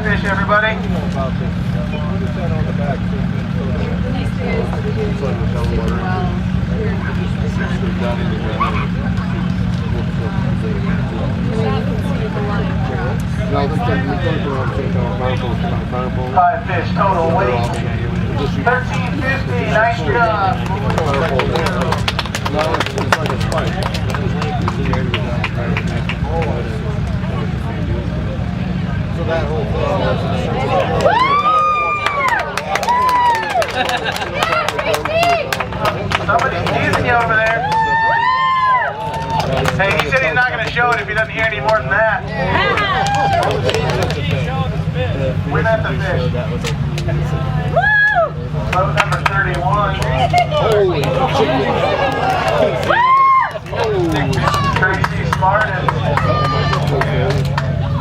fish, everybody. Five fish total weight. 1350. Nice job. So that whole Somebody's teasing you over there. Hey, he said he's not going to show it if he doesn't hear any more than that. We met the fish. Boat number 31. Tracy Smart and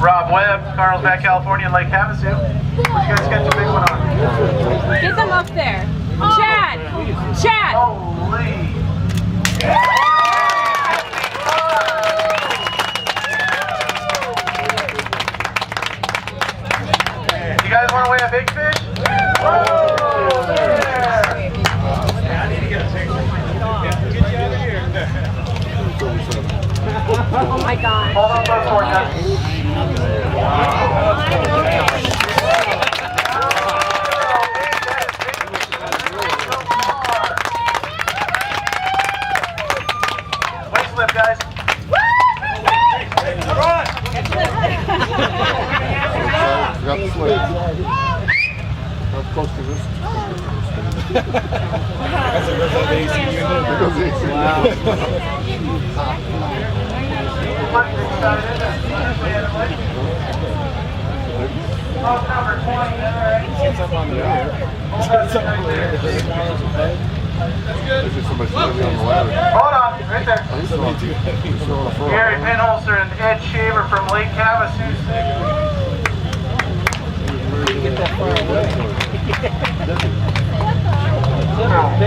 Rob Webb, Carlsbad, California, and Lake Havasu. Where'd you guys catch a big one on? Get them up there. Chad! Chad! Holy! You guys want to weigh a big fish? Whoa! There! I need to get a picture. Get you out of here. Oh my God. Hold on both for you. Weight slip, guys. Got the sled. How close to this? Boat number 20, all right. It's up on the air. It's up on the air. That's good. There's just so much on the ladder. Hold on, right there. Gary Pinholster and Ed Shaver from Lake Havasu.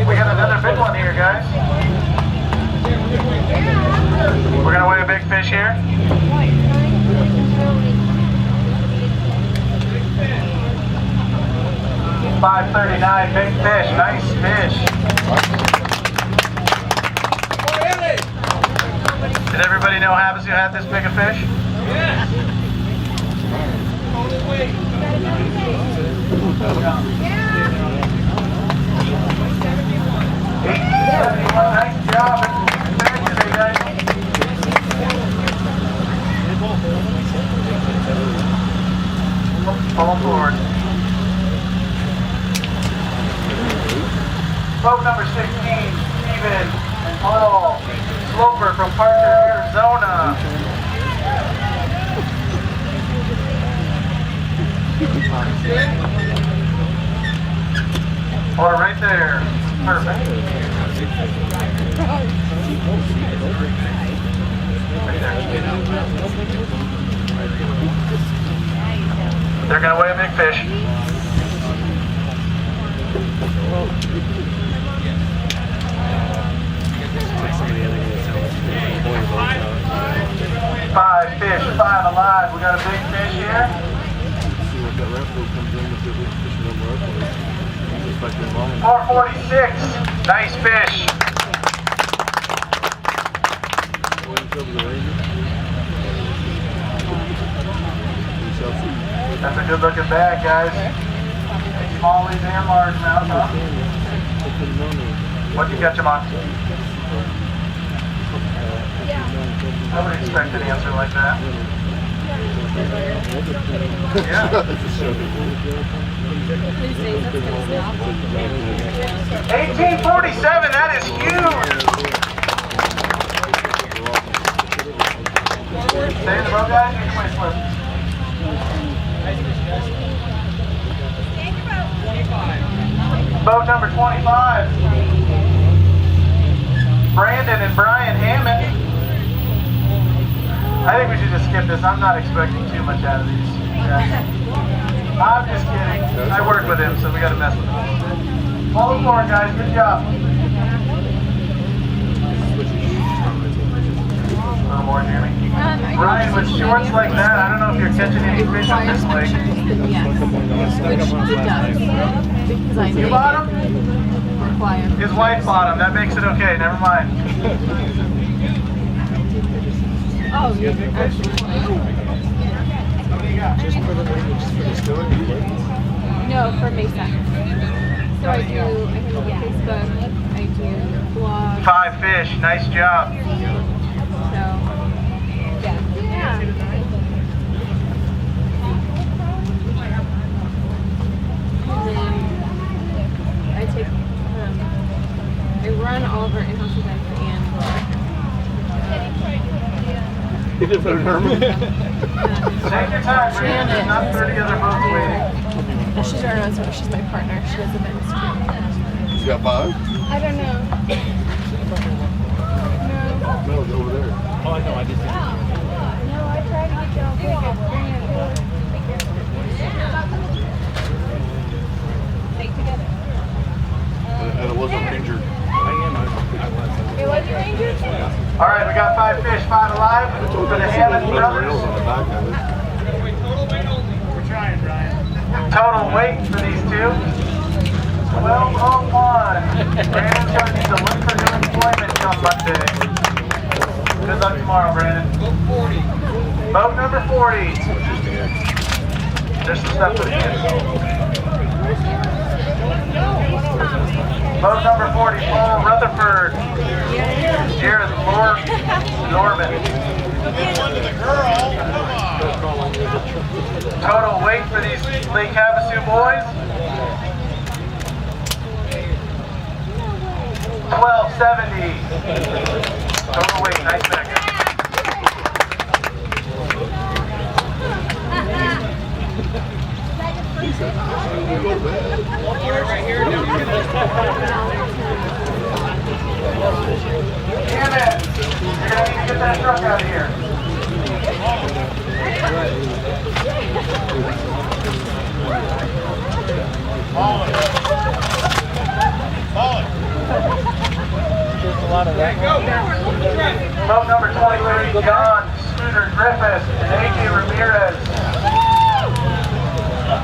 We got another big one here, guys. We're gonna weigh a big fish here. $5.39, big fish, nice fish. Did everybody know Havasu had this big a fish? Yes. Nice job. Today, guys. Pull forward. Boat number 16, Steven and Paul Sloper from Parker, Arizona. Hold it right there. Perfect. Right there. They're going to weigh a big fish. Five fish, five alive. We got a big fish here. 446. Nice fish. That's a good looking bag, guys. Smallies and largemouth, huh? What'd you catch him on? I would expect an answer like that. Yeah. 1847, that is huge. Stay in the boat, guys. You can wait for it. Boat number 25. Brandon and Brian Hammond. I think we should just skip this. I'm not expecting too much out of these. Yeah. I'm just kidding. I work with him, so we got to mess with him a little bit. Hold forward, guys. Good job. A little more, Jeremy. Ryan, with shorts like that, I don't know if you're catching any fish on this lake. Yes. Which he does. Because I You bought him? require. His wife bought him. That makes it okay. Never mind. Oh, yeah. Just for the story? No, for Mesa. So I do Facebook, I do blog. 5 fish. Nice job. So, yeah. And then I take, I run all of our in-house events and He did put a Herman. Take your time, Brandon. There's not 30 other boats waiting. she's our announcer, she's my partner. She does events too. He's got 5? I don't know. No, it's over there. Oh, I know, I just did. No, I tried to get y'all quick. And it wasn't Ranger. I was. It was your Ranger? All right, we got 5 fish, 5 alive for the Hammond brothers. Rails on the back of it. Total weight for these two, 1201. Brandon's going to need to look for new employment come Monday. Good luck tomorrow, Brandon. Boat number 40. There's some stuff for the kids. Boat number 40, Paul Rutherford. Jared Norman. Total weight for these Lake Havasu boys, 1270. Total weight, nice back. Damn it! You're gonna need to get that truck out of here. Boat number 23, John Scooter Griffith and AJ Ramirez.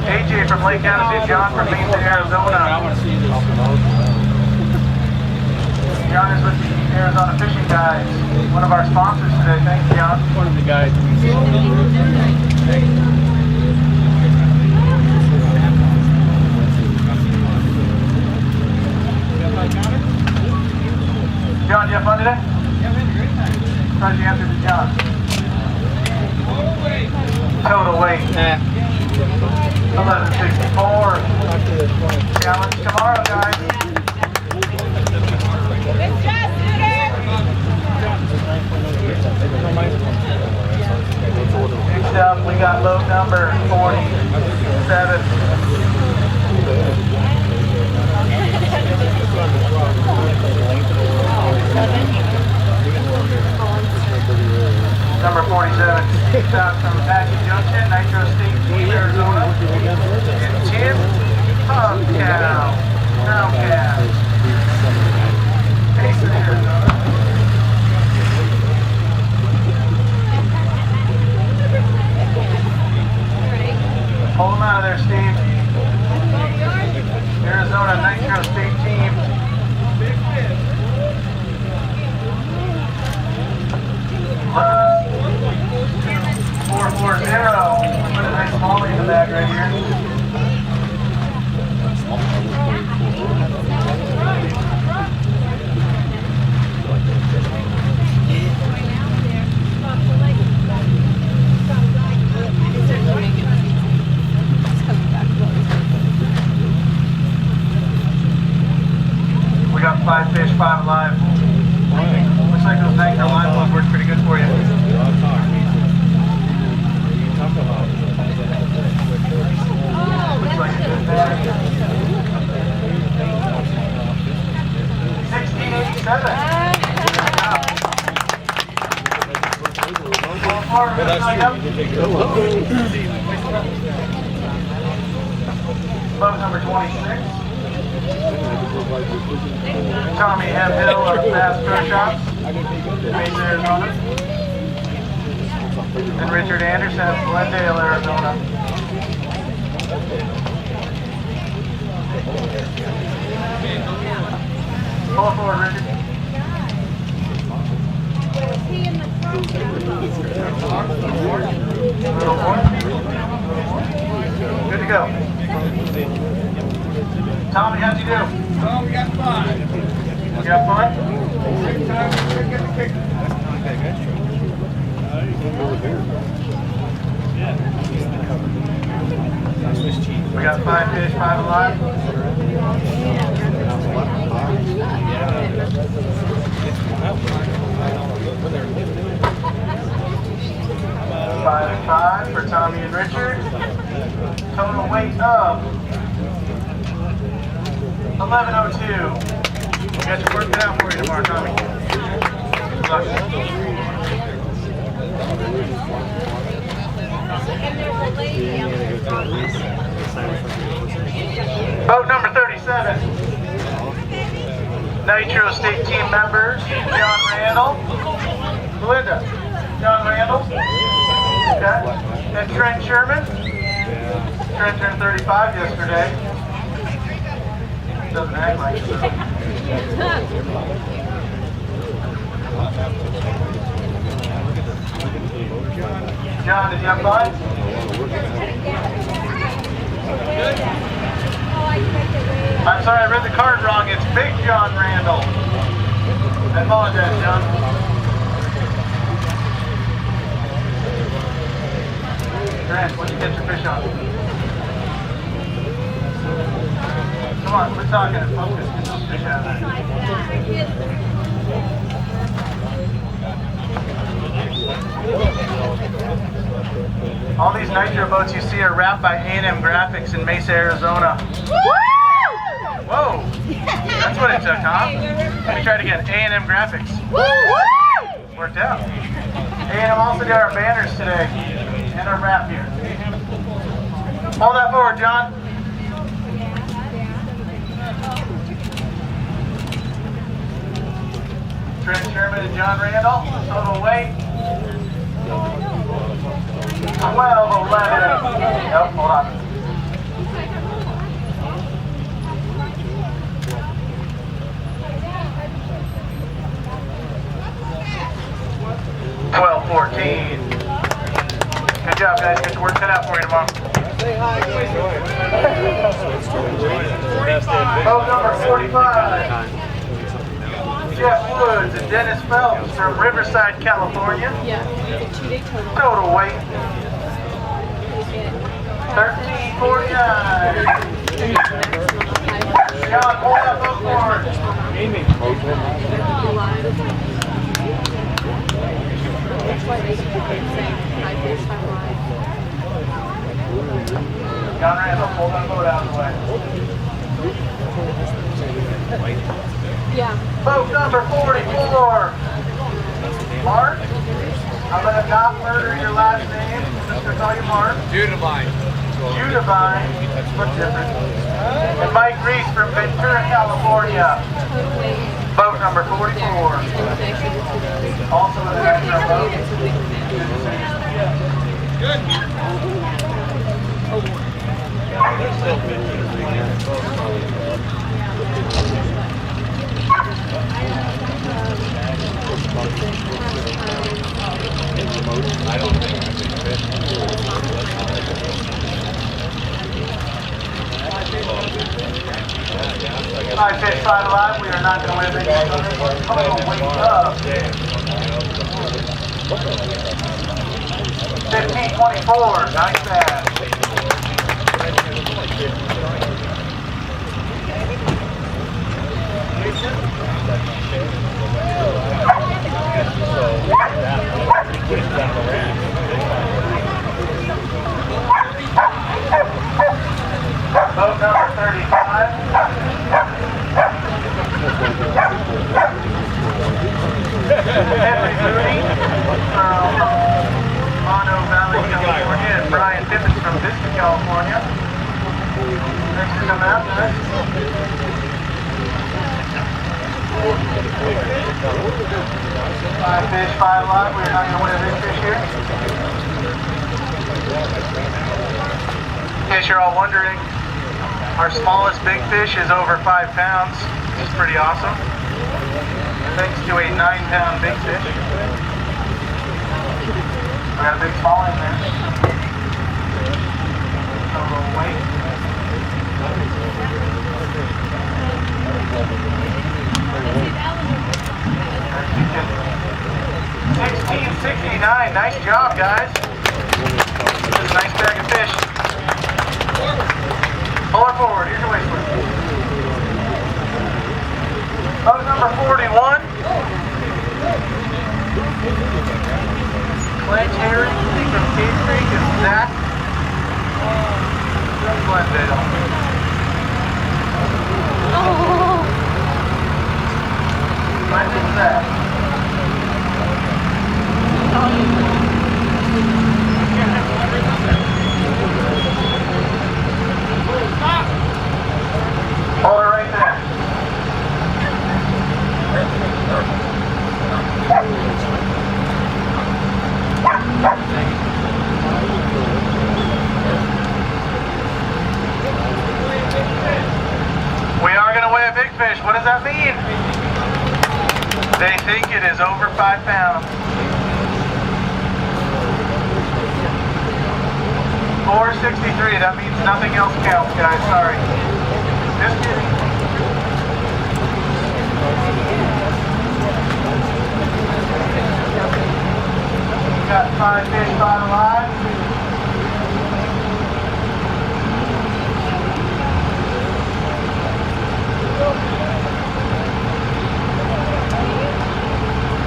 AJ from Lake Havasu, John from Mesa, Arizona. John is with the Arizona Fishing Guides, one of our sponsors today. Thanks, John. One of the guys. John, you have fun today? Yeah, we had a great time. Surprised you answered to John. Total weight. 1164. Challenge tomorrow, guys. Next up, we got load number 47. Number 47, kicked out from Apache Junction, Nitro State Team, Arizona. And Tim Hubcow. Mason, Arizona. Pull them out of there, Steve. Arizona Nitro State Team. 440. Put a nice molly in the bag right here. We got 5 fish, 5 alive. Looks like those anchor line ones worked pretty good for you. Looks like a good bag. 1687. Boat number 26. Tommy Hemhill of Bass Pro Shops, Mesa, Arizona. And Richard Anderson of Glendale, Arizona. Pull it forward, Richard. A little more. Good to go. Tommy, how'd you do? Oh, we got 5. You got fun? We got 5 fish, 5 alive. 5 and 5 for Tommy and Richard. Total weight of 1102. We got you working out for you tomorrow, Tommy. Good luck. Boat number 37. Nitro State team members, John Randall, Belinda, John Randall, okay, and Trent Sherman. Trent turned 35 yesterday. Doesn't act like it. John, did you have fun? I'm sorry, I read the card wrong. It's Big John Randall. I apologize, John. Grant, what'd you catch your fish on? Come on, we're talking and focus. Get those fish out of there. All these nitro boats you see are wrapped by A&M Graphics in Mesa, Arizona. Whoa! That's what it took, huh? Let me try it again. A&M Graphics. Worked out. A&M also got our banners today and our wrap here. Hold that forward, John. Trent Sherman and John Randall. Total weight 1211. Nope, hold on. Good job, guys. Get to work cut out for you tomorrow. Boat number 45. Jeff Woods and Dennis Phelps from Riverside, California. Yeah, it's a 2-day total. Total weight 1349. John, pull that boat forward. That's why they keep saying 5 fish, 5 live. John Randall, pull that boat out of the way. Yeah. Boat number 44. Mark, I'm going to not murder your last name. I'm just going to call you Mark. Judavine. Judavine. What's different? And Mike Reese from Ventura, California. Total weight. Boat number 44. Also in the extra boat. I don't think I can fit. 5 fish, 5 alive. We are not going to win any total weight of 1524. Nice bass. Boat number 35. Henry Mooney from Mono Valley, California, and Brian Tippett from Vista, California. Thanks for coming out, guys. Five fish, five live. We're not going to win a big fish here. In case you're all wondering, our smallest big fish is over 5 pounds. Which is pretty awesome. Thanks to a 9-pound big fish. We got a big small in there. A little weight. 1669. Nice job, guys. This is a nice bag of fish. Pull her forward. Here's your waist lift. Boat number 41. Clint Herring from Cave Creek is Zach. Glendale. Clint and Zach. Hold her right there. We are going to weigh a big fish. What does that mean? They think it is over 5 pounds. 463. That means nothing else counts, guys. Sorry. Just kidding. We got 5 fish, 5 alive.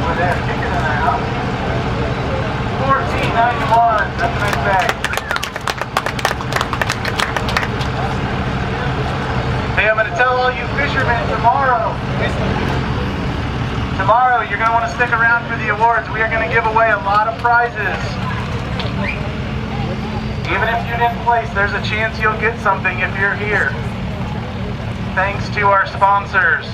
Boy, they're kicking in there, huh? 1491. That's a nice bag. Hey, I'm going to tell all you fishermen tomorrow. Tomorrow, you're going to want to stick around for the awards. We are going to give away a lot of prizes. Even if you didn't place, there's a chance you'll get something if you're here. Thanks to our sponsors.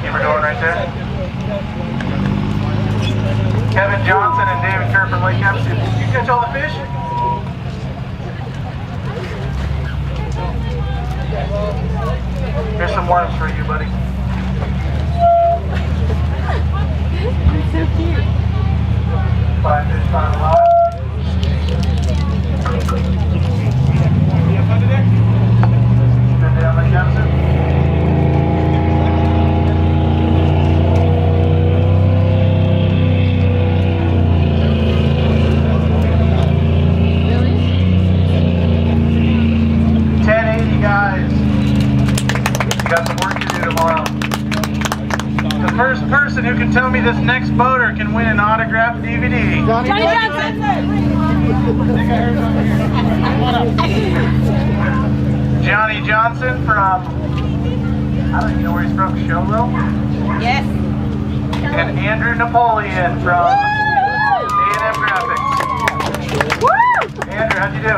Keep her going right there. Kevin Johnson and David Kerr from Lake Havasu. Did you catch all the fish? Here's some worms for you, buddy. It's so cute. 5 fish, 5 alive. Good day on Lake Havasu. Who can tell me this next boater can win an autographed DVD? Johnny Johnson! Johnny Johnson from, I don't even know where he's from, Sholo? Yes. And Andrew Napoleon from A&M Graphics. Woo! Andrew, how'd you do?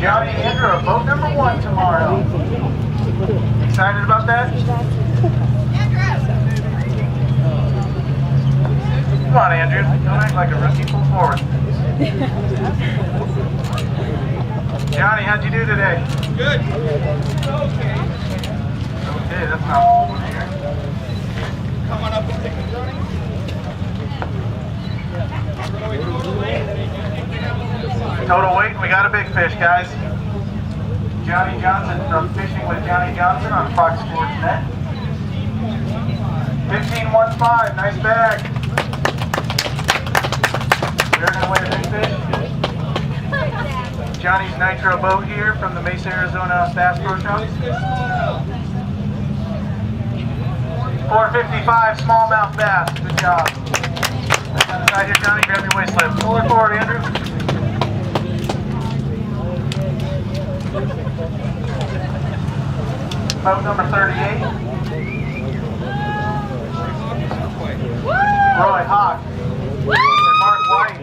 Johnny and Andrew are boat number 1 tomorrow. Excited about that? Come on, Andrew. Don't act like a rookie. Pull forward. Johnny, how'd you do today? Good. Okay, that's not all here. Come on up and take the Total weight, we got a big fish, guys. Johnny Johnson from Fishing with Johnny Johnson on Fox Sports Net. 1515, nice bag. We're going to weigh a big fish. Johnny's Nitro boat here from the Mesa, Arizona Bass Pro Shop. 455 smallmouth bass. Good job. Right here, Johnny, grab your waist lift. Pull her forward, Andrew. Boat number 38. Roy Hawk and Mark White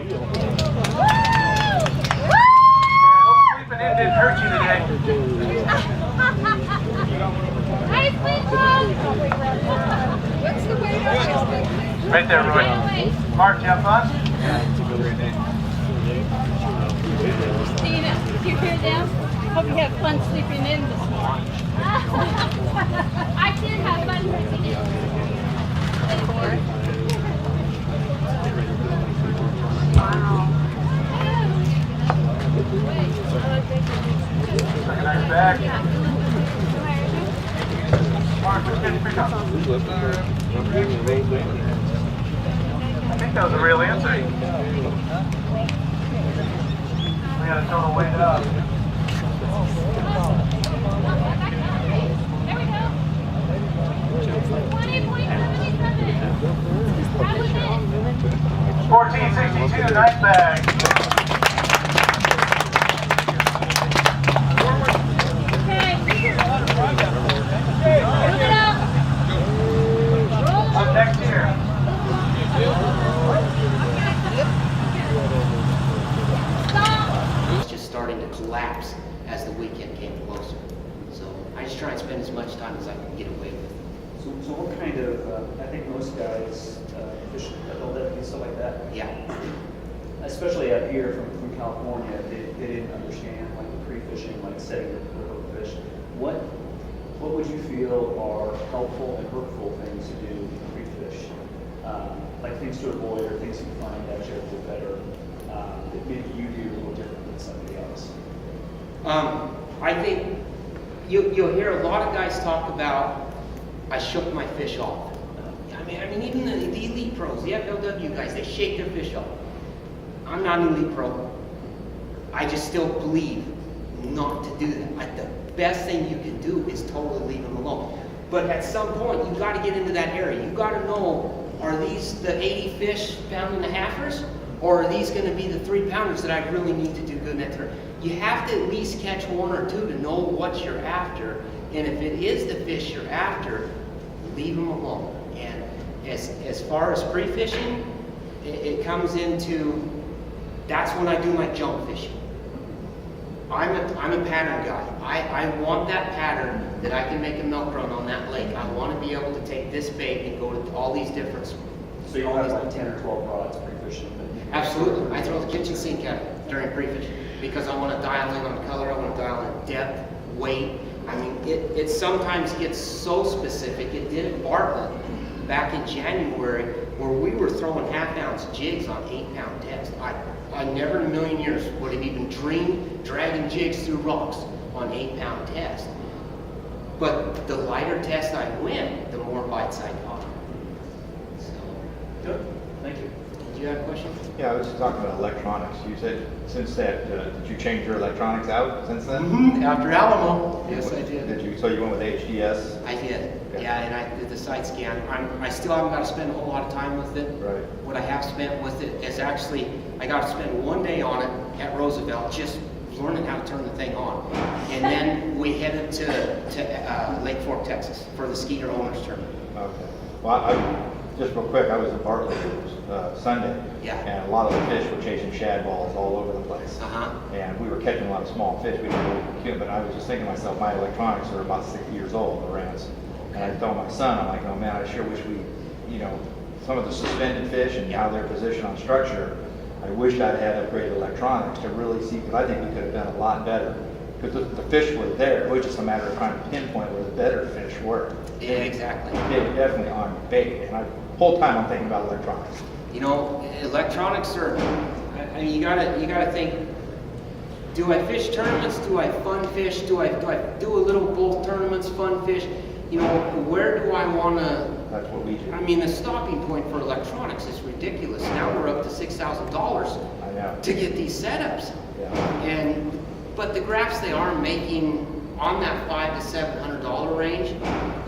Right there, Roy. Mark, you have fun? Tina, you hear them? Hope you have fun sleeping in this morning. I did have fun sleeping in. Wow. Took a nice bag. Mark, let's get your pick up. I think that was a real answer. We got a total weight up. There we go. 20.77. That was it. 1462, nice bag. Move it up. Up next here. Stop. It was just starting to collapse as the weekend came closer. So I just try and spend as much time as I can get away with. So what kind of, I think most guys fish adult levy and stuff like that, Yeah. especially up here from California, they didn't understand like pre-fishing, like setting the hook fish. What would you feel are helpful and hurtful things to do pre-fish? Like things to avoid or things you find actually a little better that maybe you do a little different than somebody else? I think you'll hear a lot of guys talk about, I shook my fish off. I mean, even the elite pros, the FLW guys, they shake their fish off. I'm not an elite pro. I just still believe not to do that. Like the best thing you can do is totally leave them alone. But at some point, you got to get into that area. You got to know, are these the 80 fish pound and a halfers, or are these going to be the 3-pounders that I really need to do good in that tournament? You have to at least catch one or two to know what you're after. And if it is the fish you're after, leave them alone. And as far as pre-fishing, it comes into, that's when I do my jump fishing. I'm a pattern guy. I want that pattern that I can make a milk run on that lake. I want to be able to take this bait and go to all these different spots. So you have like 10 or 12 rods pre-fishing? Absolutely. I throw the kitchen sink at it during pre-fishing because I want to dial in on color, I want to dial in depth, weight. I mean, it sometimes gets so specific. It did at Bartlett back in January where we were throwing half-ounce jigs on 8-pound test. I never in a million years would have even dreamed dragging jigs through rocks on 8-pound test. But the lighter test I went, the more bites I caught. So, Good, thank you. did you have a question? Yeah, I was just talking about electronics. You said since that, did you change your electronics out since then? After Alamo, yes I did. Did you? So you went with HDS? I did, Okay. yeah, and I did the side scan. I still haven't got to spend a whole lot of time with it. Right. What I have spent with it is actually, I got to spend one day on it at Roosevelt, just learning how to turn the thing on. And then we headed to Lake Fork, Texas for the Skeeter Owners Tournament. Okay. Well, just real quick, I was in Bartlett Sunday. Yeah. And a lot of the fish were chasing shad balls all over the place. Uh-huh. And we were catching a lot of small fish. We didn't really cute, but I was just thinking to myself, my electronics are about 6 years old, the Rams. And I told my son, I'm like, oh man, I sure wish we, some of the suspended fish and how they're positioned on structure, I wish I'd had upgraded electronics to really see, because I think we could have done a lot better. Because the fish were there, it was just a matter of trying to pinpoint where the better fish were. Yeah, exactly. They were definitely on bait, and the whole time I'm thinking about electronics. Electronics are, I mean, you gotta think, do I fish tournaments? Do I fun fish? Do I do a little both tournaments, fun fish? Where do I wanna, That's what we do. I mean, the stopping point for electronics is ridiculous. Now we're up to $6,000 I know. to get these setups. Yeah. But the graphs they are making on that $500 to $700 range,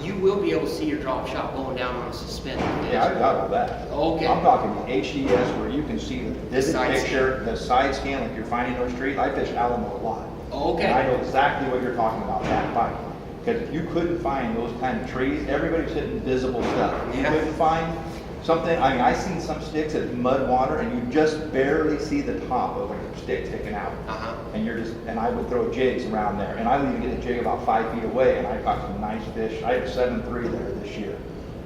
you will be able to see your drop shot going down on a suspended fish. Yeah, I got all that. Okay. I'm talking the HDS where you can see the vivid side picture, the side scan like you're finding those trees. I fish Alamo a lot. Okay. And I know exactly what you're talking about, that bite. Because if you couldn't find those kind of trees, everybody's hitting visible stuff. You Yeah. couldn't find something, I mean, I've seen some sticks at mud water and you just barely see the top of a stick sticking out. Uh-huh. And I would throw jigs around there. And I would even get a jig about 5 feet away and I caught some nice fish. I had 7.3 there this year.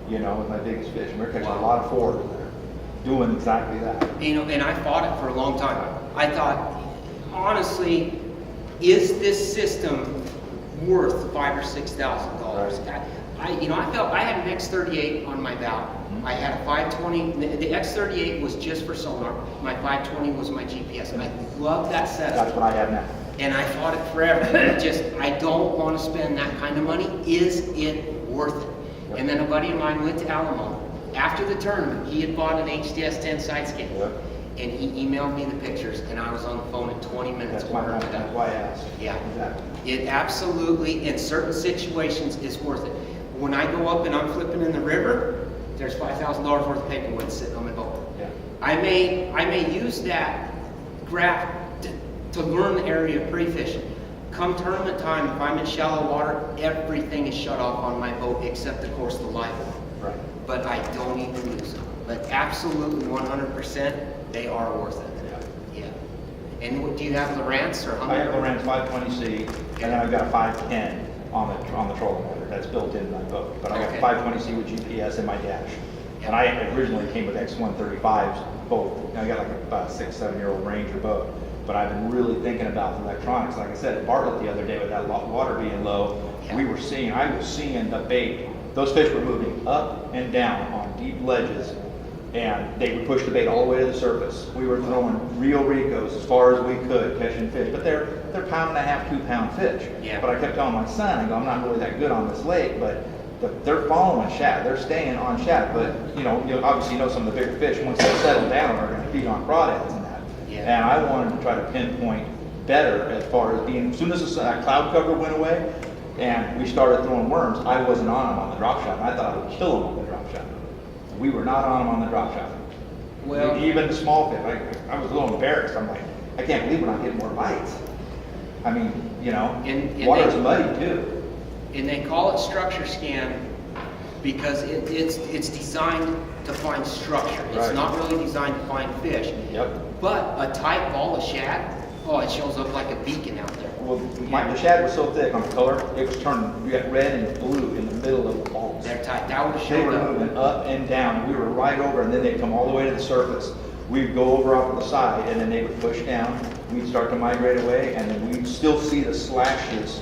you know, with my biggest fish. And we're catching a lot of forward in there, doing exactly that. You know, and I fought it for a long time. I thought, honestly, is this system worth $5,000 or $6,000? Right. I felt I had an X38 on my bow. I had a 520. The X38 was just for sonar. My 520 was my GPS. And I love that setup. That's what I have now. And I fought it forever. I don't want to spend that kind of money. Is it worth it? Yep. And then a buddy of mine went to Alamo. After the tournament, he had bought an HDS 10 side scan. Yep. And he emailed me the pictures, and I was on the phone in 20 minutes. That's why I asked. Yeah. Exactly. It absolutely, in certain situations, is worth it. When I go up and I'm flipping in the river, there's $5,000 worth of paperwood sitting on my boat. Yeah. I may use that graph to learn the area of pre-fishing. Come tournament time, if I'm in shallow water, everything is shut off on my boat except, of course, the live well. Right. But I don't even use them. But absolutely 100%, they are worth it. Yeah. Yeah. And do you have Lowrance or I have Hummer? Lowrance 520C, and then I've got a 510 on the trolling motor that's built into my boat. But I got Okay. 520C with GPS in my dash. And I originally came with X135s, both. And I got like about a 6-7-year-old Ranger boat. But I've been really thinking about the electronics. Like I said, at Bartlett the other day with that water being low, Yeah. I was seeing the bait. Those fish were moving up and down on deep ledges, and they would push the bait all the way to the surface. We were throwing real Ricos as far as we could, catching fish, but they're 1.5 pound, 2 pound fish. Yeah. But I kept telling my son, I go, I'm not really that good on this lake, but they're following shad, they're staying on shad. But you obviously some of the bigger fish, once they settle down, are going to feed on crawdads and that. Yeah. And I wanted to try to pinpoint better as far as being, as soon as the cloud cover went away and we started throwing worms, I wasn't on them on the drop shot. I thought I would kill them on the drop shot. We were not on them on the drop shot. Well, Even the small fish, I was a little embarrassed. I'm like, I can't believe we're not getting more bites. I mean, And water's they- muddy too. and they call it structure scan because it's designed to find structure. It's Right. not really designed to find fish. Yep. But a tight ball of shad, it shows up like a beacon out there. Well, the shad was so thick on the color, it was turning, you got red and blue in the middle of the balls. They're tight. That would have They showed were up. moving up and down. We were right over, and then they'd come all the way to the surface. We'd go over off to the side, and then they would push down. We'd start to migrate away, and then we'd still see the slashes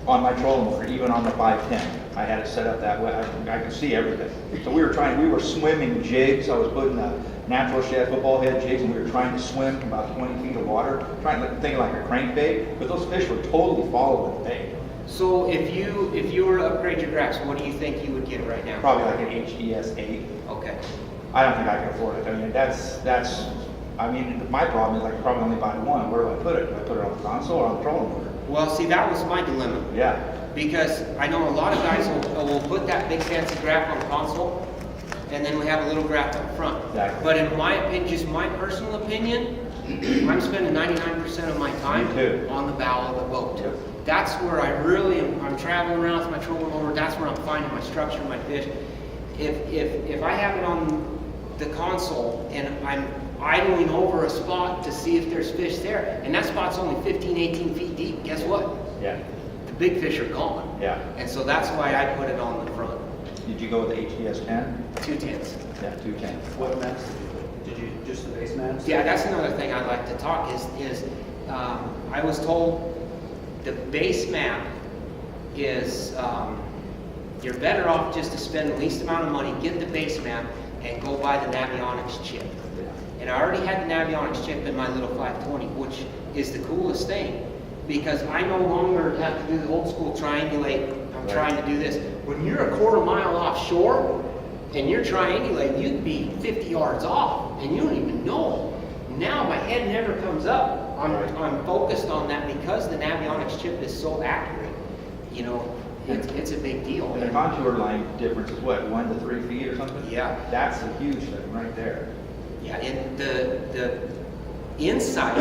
on my trolling motor, even on the 510. I had it set up that way. I could see everything. So we were swimming jigs. I was putting the natural shad football head jigs, and we were trying to swim about 20 feet of water, thinking like a crankbait, but those fish were totally following the bait. So if you were to upgrade your graphs, what do you think you would get right now? Probably like an HDS 8. Okay. I don't think I can afford it. I mean, my problem is I can probably only buy one. Where do I put it? Do I put it on the console or on the trolling motor? Well, see, that was my dilemma. Yeah. Because I know a lot of guys will put that big fancy graph on console, and then we have a little graph up front. Exactly. But in my opinion, just my personal opinion, I'm spending 99% of my time Me too. on the bow of the boat. Yep. That's where I really am. I'm traveling around with my trolling motor. That's where I'm finding my structure, my fish. If I have it on the console and I'm idling over a spot to see if there's fish there, and that spot's only 15, 18 feet deep, guess what? Yeah. The big fish are gone. Yeah. And so that's why I put it on the front. Did you go with the HDS 10? 210s. Yeah, 210. What maps did you put? Did you just the base maps? Yeah, that's another thing I'd like to talk is I was told the base map is you're better off just to spend the least amount of money, get the base map, and go buy the Navionics chip. And I already had the Navionics chip in my little 520, which is the coolest thing, because I no longer have to do the old school triangulate. I'm Right. trying to do this. When you're a quarter mile offshore and you're triangulating, you can be 50 yards off and you don't even know. Now my head never comes up. Right. I'm focused on that because the Navionics chip is so accurate. It's a big deal. And the contour line difference is what, 1 to 3 feet or something? Yeah. That's a huge thing right there. Yeah, and the insight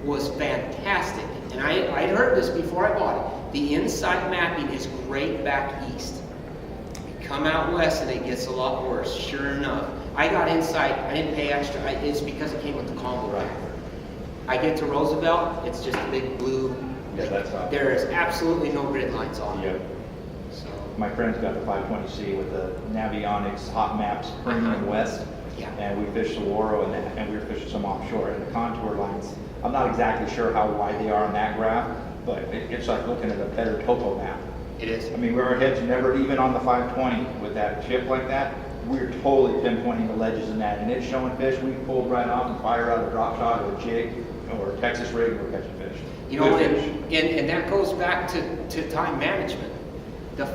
was fantastic. And I'd heard this before I bought it. The insight mapping is great back east. You come out west and it gets a lot worse, sure enough. I got insight, I didn't pay extra, it's because it came with the combo Right. pack. I get to Roosevelt, it's just a big blue. Yeah, that's right. There is absolutely no grid lines on it. Yeah. So, my friend's got the 520C with the Navionics Hot Maps Premium West. Yeah. And we fished Saguaro and we were fishing some offshore, and the contour lines, I'm not exactly sure how wide they are on that graph, but it's like looking at a better topo map. It is. I mean, our heads never even on the 520 with that chip like that. We're totally pinpointing the ledges in that, and it's showing fish. We pulled right off and fire out a drop shot or a jig or a Texas rig, and we're catching fish. You know, Good fish. and that goes back to time management.